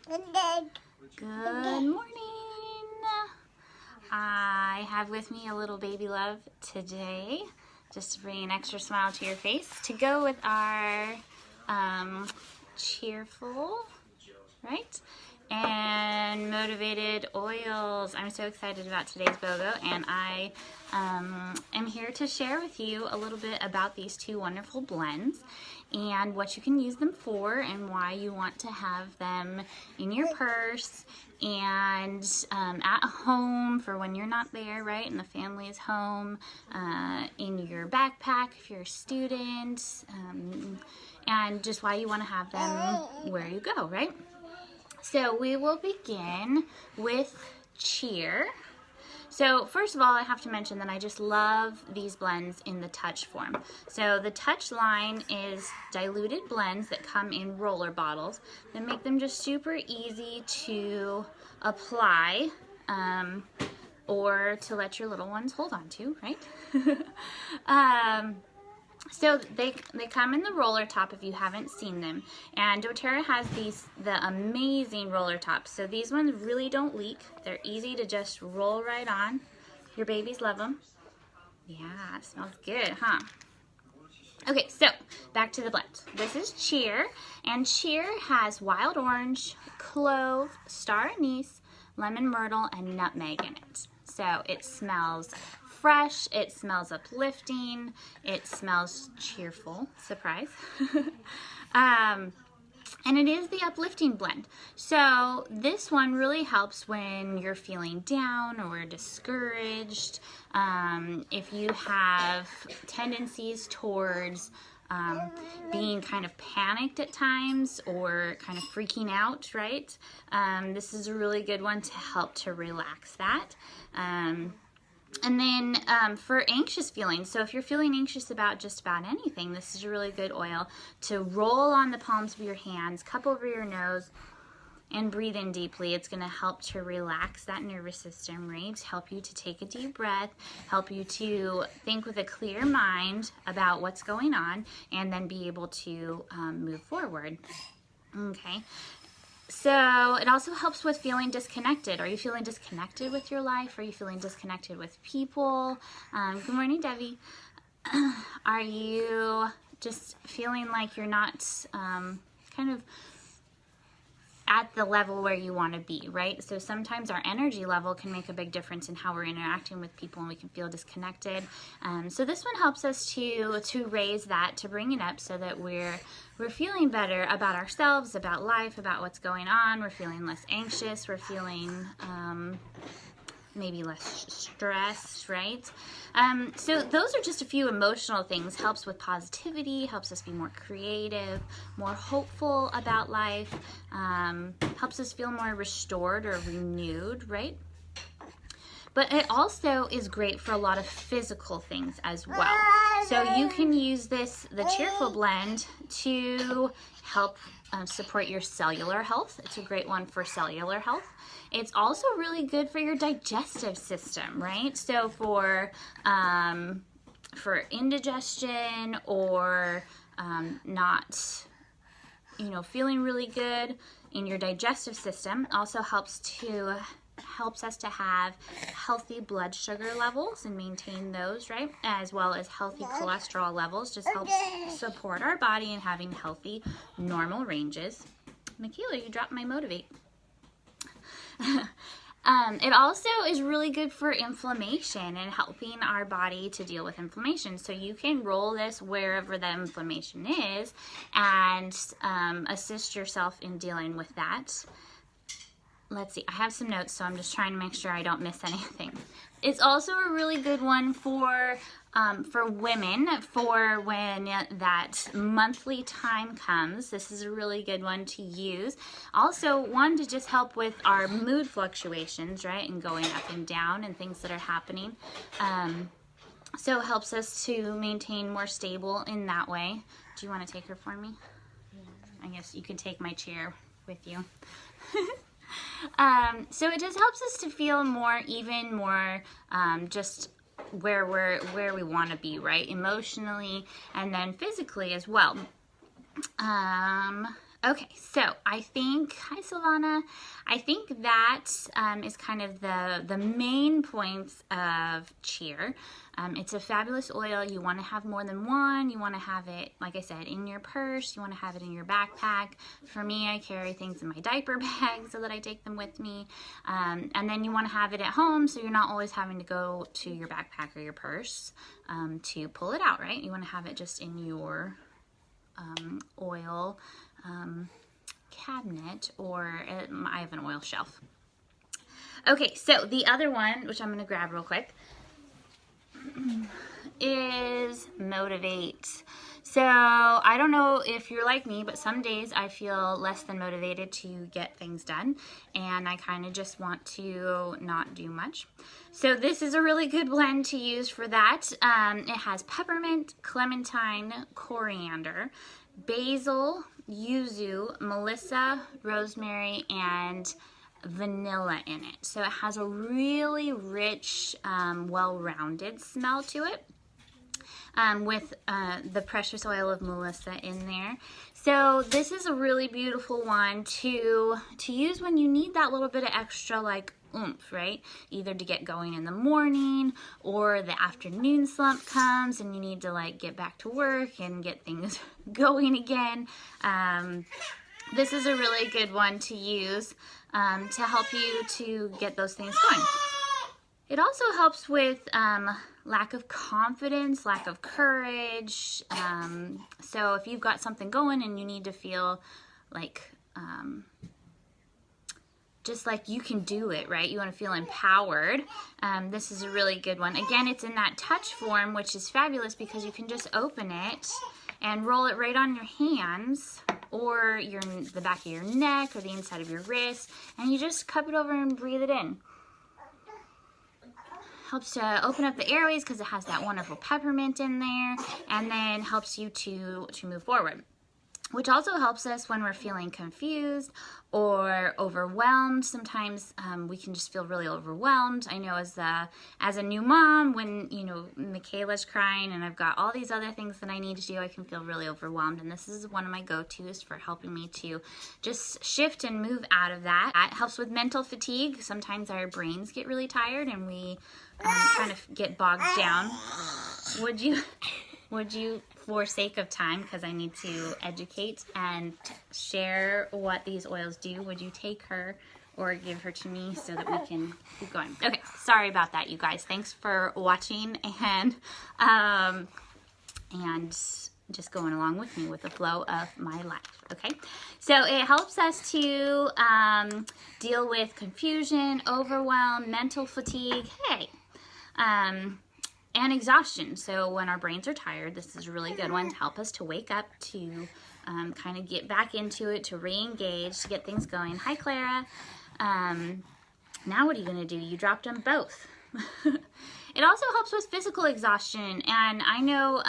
Good morning. I have with me a little baby love today, just to bring an extra smile to your face, to go with our cheerful, right, and motivated oils. I'm so excited about today's BOGO, and I am here to share with you a little bit about these two wonderful blends and what you can use them for and why you want to have them in your purse and at home for when you're not there, right, and the family is home, in your backpack if you're a student, and just why you want to have them where you go, right? So we will begin with Cheer. So first of all, I have to mention that I just love these blends in the touch form. So the touch line is diluted blends that come in roller bottles that make them just super easy to apply or to let your little ones hold on to, right? So they come in the roller top if you haven't seen them, and dōTERRA has the amazing roller tops. So these ones really don't leak. They're easy to just roll right on. Your babies love them. Yeah, it smells good, huh? Okay, so back to the blend. This is Cheer, and Cheer has wild orange, clove, star anise, lemon myrtle, and nutmeg in it. So it smells fresh, it smells uplifting, it smells cheerful, surprise. And it is the uplifting blend. So this one really helps when you're feeling down or discouraged, if you have tendencies towards being kind of panicked at times or kind of freaking out, right? This is a really good one to help to relax that. And then for anxious feelings, so if you're feeling anxious about just about anything, this is a really good oil to roll on the palms of your hands, cup over your nose, and breathe in deeply. It's going to help to relax that nervous system, right? Help you to take a deep breath, help you to think with a clear mind about what's going on, and then be able to move forward. Okay. So it also helps with feeling disconnected. Are you feeling disconnected with your life? Are you feeling disconnected with people? Good morning, Debbie. Are you just feeling like you're not kind of at the level where you want to be, right? So sometimes our energy level can make a big difference in how we're interacting with people, and we can feel disconnected. So this one helps us to raise that, to bring it up so that we're feeling better about ourselves, about life, about what's going on. We're feeling less anxious. We're feeling maybe less stressed, right? So those are just a few emotional things. Helps with positivity, helps us be more creative, more hopeful about life, helps us feel more restored or renewed, right? But it also is great for a lot of physical things as well. So you can use this, the Cheerful blend, to help support your cellular health. It's a great one for cellular health. It's also really good for your digestive system, right? So for indigestion or not, feeling really good in your digestive system, also helps us to have healthy blood sugar levels and maintain those, right? As well as healthy cholesterol levels. Just helps support our body in having healthy, normal ranges. Michaela, you dropped my motivate. It also is really good for inflammation and helping our body to deal with inflammation. So you can roll this wherever the inflammation is and assist yourself in dealing with that. Let's see, I have some notes, so I'm just trying to make sure I don't miss anything. It's also a really good one for women, for when that monthly time comes. This is a really good one to use. Also, one to just help with our mood fluctuations, right, and going up and down and things that are happening. So it helps us to maintain more stable in that way. Do you want to take her for me? Yeah. I guess you can take my chair with you. So it just helps us to feel more, even more, just where we want to be, right? Emotionally and then physically as well. Okay, so I think, hi Silvana, I think that is kind of the main points of cheer. It's a fabulous oil. You want to have more than one. You want to have it, like I said, in your purse. You want to have it in your backpack. For me, I carry things in my diaper bag so that I take them with me. And then you want to have it at home so you're not always having to go to your backpack or your purse to pull it out, right? You want to have it just in your oil cabinet, or I have an oil shelf. Okay, so the other one, which I'm going to grab real quick, is Motivate. So I don't know if you're like me, but some days I feel less than motivated to get things done, and I kind of just want to not do much. So this is a really good blend to use for that. It has peppermint, clementine, coriander, basil, yuzu, melissa, rosemary, and vanilla in it. So it has a really rich, well-rounded smell to it. With the precious oil of melissa in there. So this is a really beautiful one to use when you need that little bit of extra like oomph, right? Either to get going in the morning, or the afternoon slump comes and you need to like get back to work and get things going again. This is a really good one to use to help you to get those things going. It also helps with lack of confidence, lack of courage. So if you've got something going and you need to feel like just like you can do it, right? You want to feel empowered. This is a really good one. Again, it's in that touch form, which is fabulous because you can just open it and roll it right on your hands, or the back of your neck, or the inside of your wrist, and you just cup it over and breathe it in. Helps to open up the airways because it has that wonderful peppermint in there, and then helps you to move forward. Which also helps us when we're feeling confused or overwhelmed. Sometimes we can just feel really overwhelmed. I know as a new mom, when Michaela's crying and I've got all these other things that I need to do, I can feel really overwhelmed. And this is one of my go-tos for helping me to just shift and move out of that. It helps with mental fatigue. Sometimes our brains get really tired and we kind of get bogged down. Would you, for sake of time, because I need to educate and share what these oils do, would you take her or give her to me so that we can keep going? Okay, sorry about that, you guys. Thanks for watching and just going along with me with the flow of my life, okay? So it helps us to deal with confusion, overwhelm, mental fatigue, and exhaustion. So when our brains are tired, this is a really good one to help us to wake up, to kind of get back into it, to re-engage, to get things going. Hi, Clara. Now what are you going to do? You dropped them both. It also helps with physical exhaustion, and I know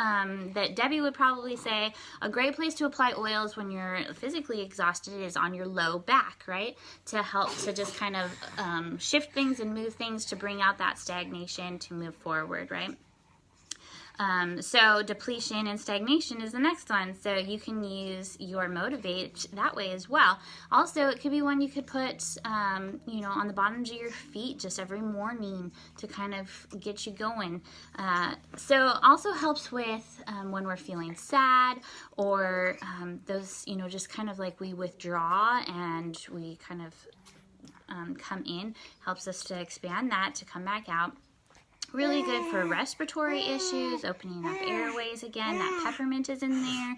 that Debbie would probably say a great place to apply oils when you're physically exhausted is on your low back, right? To help to just kind of shift things and move things, to bring out that stagnation, to move forward, right? So depletion and stagnation is the next one. So you can use your Motivate that way as well. Also, it could be one you could put, on the bottoms of your feet just every morning to kind of get you going. So also helps with when we're feeling sad, or those, just kind of like we withdraw and we kind of come in. Helps us to expand that, to come back out. Really good for respiratory issues, opening up airways again. That peppermint is in there.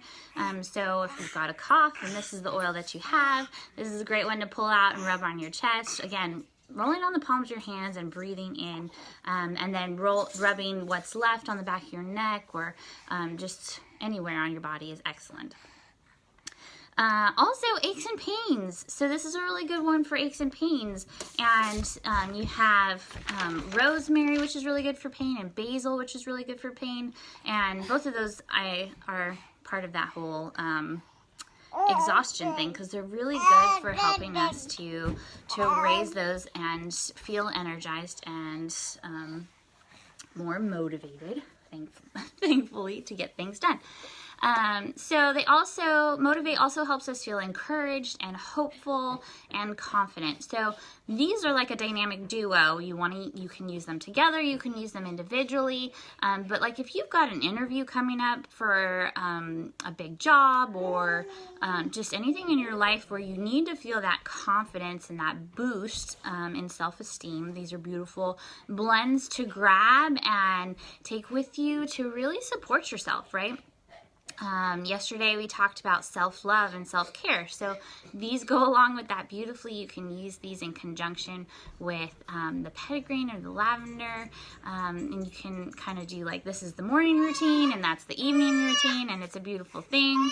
So if you've got a cough and this is the oil that you have, this is a great one to pull out and rub on your chest. Again, rolling on the palms of your hands and breathing in, and then rubbing what's left on the back of your neck, or just anywhere on your body is excellent. Also, aches and pains. So this is a really good one for aches and pains. And you have rosemary, which is really good for pain, and basil, which is really good for pain. And both of those are part of that whole exhaustion thing, because they're really good for helping us to raise those and feel energized and more motivated, thankfully, to get things done. So they also, Motivate also helps us feel encouraged and hopeful and confident. So these are like a dynamic duo. You can use them together, you can use them individually. But like if you've got an interview coming up for a big job, or just anything in your life where you need to feel that confidence and that boost in self-esteem, these are beautiful blends to grab and take with you to really support yourself, right? Yesterday we talked about self-love and self-care, so these go along with that beautifully. You can use these in conjunction with the petitgreen or the lavender, and you can kind of do like, this is the morning routine and that's the evening routine, and it's a beautiful thing.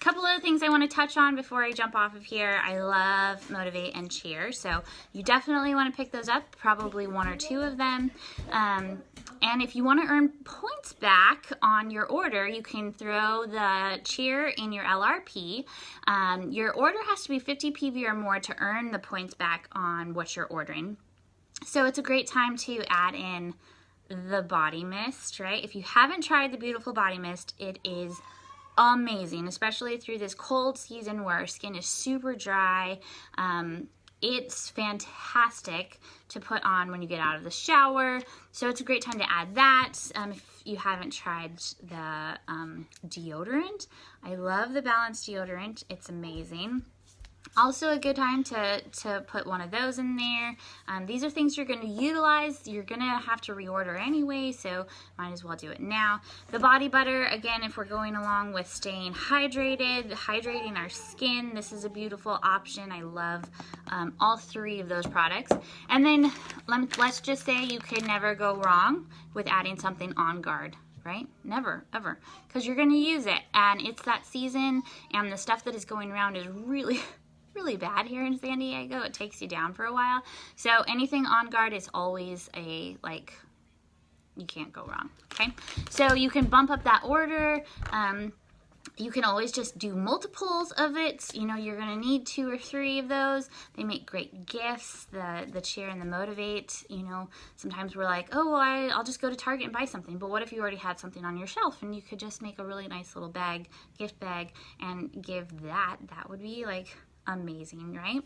Couple other things I want to touch on before I jump off of here. I love Motivate and Cheer, so you definitely want to pick those up, probably one or two of them. And if you want to earn points back on your order, you can throw the Cheer in your LRP. Your order has to be 50 PV or more to earn the points back on what you're ordering. So it's a great time to add in the body mist, right? If you haven't tried the beautiful body mist, it is amazing, especially through this cold season where our skin is super dry. It's fantastic to put on when you get out of the shower, so it's a great time to add that. If you haven't tried the deodorant, I love the Balance deodorant. It's amazing. Also a good time to put one of those in there. These are things you're going to utilize. You're going to have to reorder anyway, so might as well do it now. The body butter, again, if we're going along with staying hydrated, hydrating our skin, this is a beautiful option. I love all three of those products. And then let's just say you could never go wrong with adding something On Guard. Right? Never, ever. Because you're going to use it. And it's that season, and the stuff that is going around is really bad here in San Diego. It takes you down for a while. So anything On Guard is always a, like, you can't go wrong. Okay? So you can bump up that order. You can always just do multiples of it. You know, you're going to need 2 or 3 of those. They make great gifts, the Cheer and the Motivate. You know, sometimes we're like, oh, well, I'll just go to Target and buy something. But what if you already had something on your shelf and you could just make a really nice little bag, gift bag, and give that? That would be like amazing, right?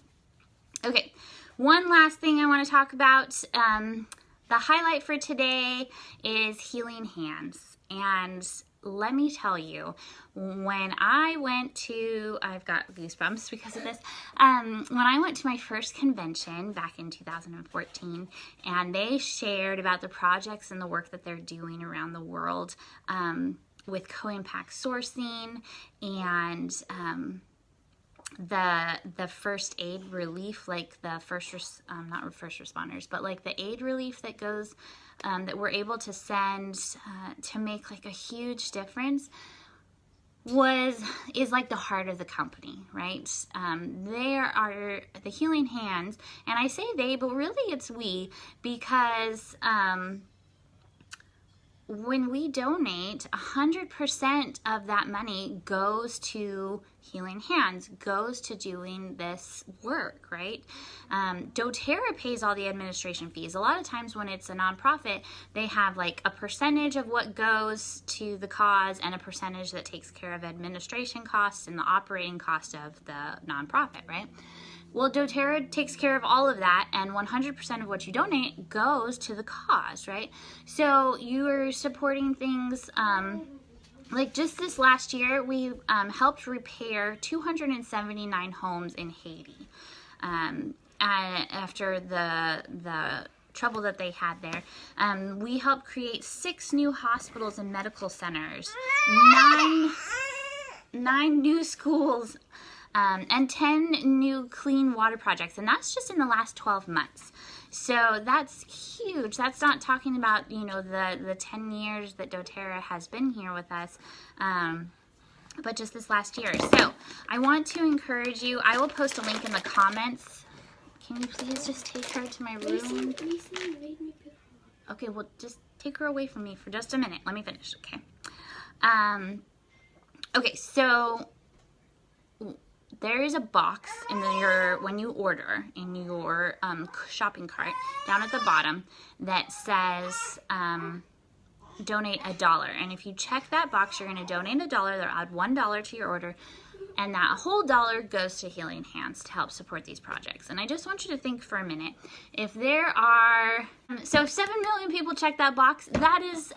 Okay, one last thing I want to talk about. The highlight for today is healing hands. And let me tell you, when I went to, I've got goosebumps because of this, when I went to my first convention back in 2014, and they shared about the projects and the work that they're doing around the world with co-impact sourcing and the first aid relief, like the not first responders, but like the aid relief that goes, that we're able to send to make like a huge difference, is like the heart of the company, right? They are the Healing Hands, and I say they, but really it's we, because when we donate, 100% of that money goes to Healing Hands, goes to doing this work, right? dōTERRA pays all the administration fees. A lot of times when it's a nonprofit, they have like a percentage of what goes to the cause and a percentage that takes care of administration costs and the operating cost of the nonprofit, right? Well, dōTERRA takes care of all of that, and 100% of what you donate goes to the cause, right? So you are supporting things, like just this last year, we helped repair 279 homes in Haiti after the trouble that they had there. We helped create 6 new hospitals and medical centers, 9 new schools, and 10 new clean water projects, and that's just in the last 12 months. So that's huge. That's not talking about, you know, the 10 years that dōTERRA has been here with us, but just this last year. So I want to encourage you. I will post a link in the comments. Can you please just take her to my room? Okay, well, just take her away from me for just a minute. Let me finish, okay? Okay, so there is a box in when you order in your shopping cart down at the bottom that says donate $1. And if you check that box, you're going to donate $1. They'll add $1 to your order. And that whole dollar goes to Healing Hands to help support these projects. And I just want you to think for a minute, if there are, so if 7 million people check that box, that is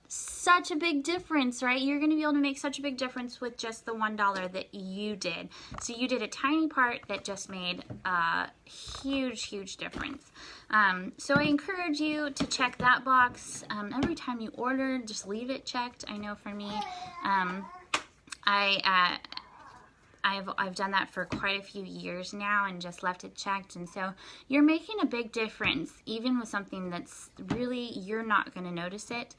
such a big difference, right? You're going to be able to make such a big difference with just the $1 that you did. So you did a tiny part that just made a huge, huge difference. So I encourage you to check that box. Every time you order, just leave it checked. I know for me, I've done that for quite a few years now and just left it checked. And so you're making a big difference, even with something that's really, you're not going to notice it,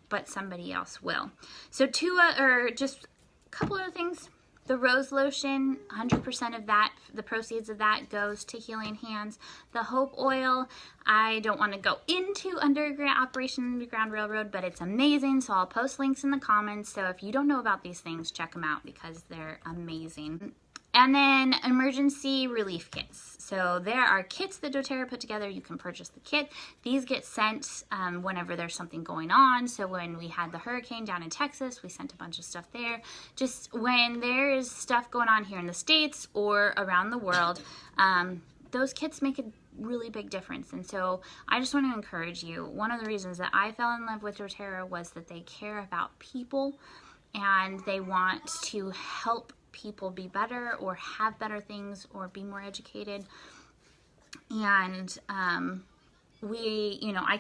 but somebody else will. So just a couple other things. The rose lotion, 100% of that, the proceeds of that goes to Healing Hands. The Hope Oil, I don't want to go into Underground Operation Underground Railroad, but it's amazing, so I'll post links in the comments. So if you don't know about these things, check them out because they're amazing. And then emergency relief kits. So there are kits that dōTERRA put together. You can purchase the kit. These get sent whenever there's something going on. So when we had the hurricane down in Texas, we sent a bunch of stuff there. Just when there is stuff going on here in the States or around the world, those kits make a really big difference. And so I just want to encourage you. One of the reasons that I fell in love with dōTERRA was that they care about people and they want to help people be better or have better things or be more educated. And I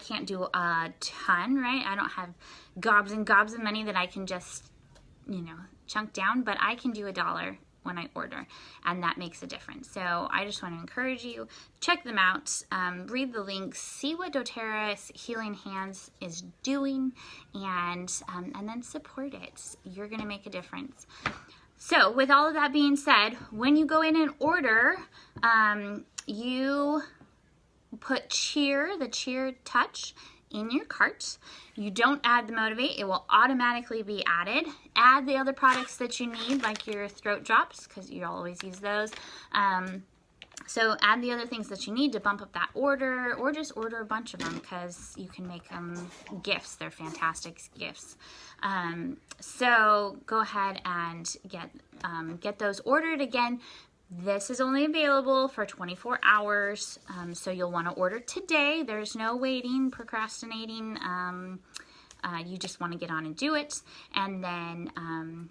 can't do a ton, right? I don't have gobs and gobs of money that I can just, chunk down, but I can do $1 when I order, and that makes a difference. So I just want to encourage you, check them out, read the links, see what dōTERRA's Healing Hands is doing, and then support it. You're going to make a difference. So with all of that being said, when you go in and order, you put the Cheer Touch in your cart. You don't add the Motivate, it will automatically be added. Add the other products that you need, like your throat drops, because you always use those. So add the other things that you need to bump up that order, or just order a bunch of them because you can make them gifts. They're fantastic gifts. So go ahead and get those ordered. Again, this is only available for 24 hours, so you'll want to order today. There's no waiting, procrastinating. You just want to get on and do it. And then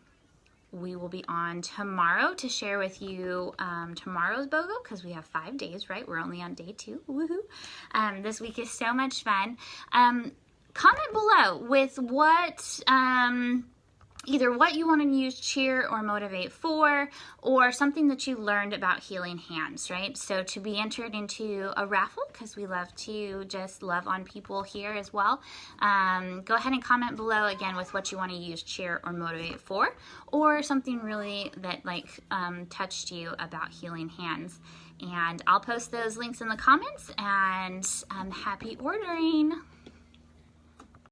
we will be on tomorrow to share with you tomorrow's BOGO, because we have 5 days, right? We're only on day 2. Woohoo! This week is so much fun. Comment below with what, either what you want to use Cheer or Motivate for, or something that you learned about Healing Hands, right? So to be entered into a raffle, because we love to just love on people here as well. Go ahead and comment below again with what you want to use Cheer or Motivate for, or something really that touched you about Healing Hands. And I'll post those links in the comments, and happy ordering.